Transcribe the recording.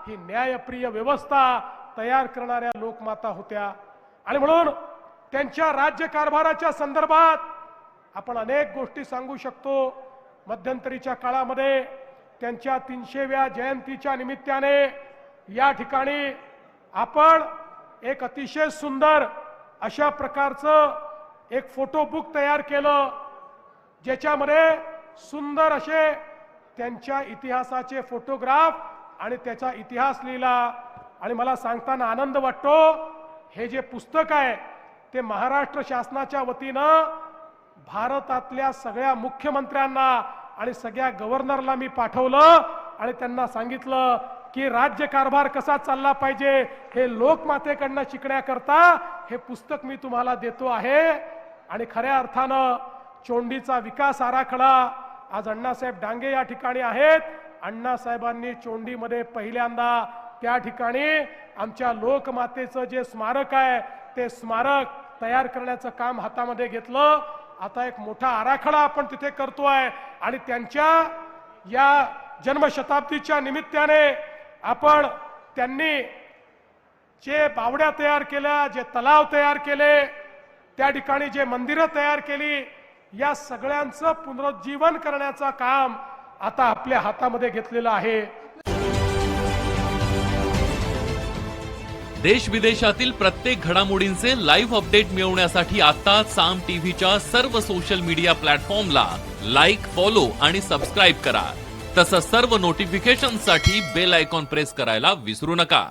ही न्यायप्रिय व्यवस्था तयार करणाऱ्या लोकमाता होत्या। आणि म्हणून त्यांच्या राज्यकारभाराच्या संदर्भात आपण अनेक गोष्टी सांगू शकतो। मध्यंतरीच्या काळामध्ये त्यांच्या 300व्या जयंतीच्या निमित्ताने या ठिकाणी आपण एक अतिशय सुंदर अशा प्रकारचं एक फोटो बुक तयार केलं, ज्याच्यामध्ये सुंदर असे त्यांच्या इतिहासाचे फोटोग्राफ आणि त्याचा इतिहास लिहिला। आणि मला सांगताना आनंद वाटतो, हे जे पुस्तक आहे ते महाराष्ट्र शासनाच्या वतीनं भारतातल्या सगळ्या मुख्यमंत्र्यांना आणि सगळ्या गव्हर्नरला मी पाठवलं आणि त्यांना सांगितलं की राज्यकारभार कसा चालला पाहिजे हे लोकमातेकडनं शिकण्याकरता हे पुस्तक मी तुम्हाला देतो आहे। आणि खऱ्या अर्थानं चोंडीचा विकास आराखडा, आज अण्णासाहेब डांगे या ठिकाणी आहेत। अण्णासाहेबांनी चोंडीमध्ये पहिल्यांदा त्या ठिकाणी आमच्या लोकमातेचं जे स्मारक आहे ते स्मारक तयार करण्याचं काम हातामध्ये घेतलं। आता एक मोठा आराखडा आपण तिथे करतोय आणि त्यांच्या या जन्मशताब्दीच्या निमित्ताने आपण त्यांनी जे बावड्या तयार केल्या, जे तलाव तयार केले, त्या ठिकाणी जे मंदिरं तयार केली, या सगळ्यांचं पुनरुज्जीवन करण्याचं काम आता आपल्या हातामध्ये घेतलेलं आहे। देश विदेशातील प्रत्येक घडामोडींचे लाईव्ह अपडेट मिळवण्यासाठी आता साम टीव्हीच्या सर्व सोशल मीडिया प्लॅटफॉर्मला लाईक, फॉलो आणि सबस्क्राईब करा। तसंच सर्व नोटिफिकेशनसाठी बेल आयकॉन प्रेस करायला विसरू नका।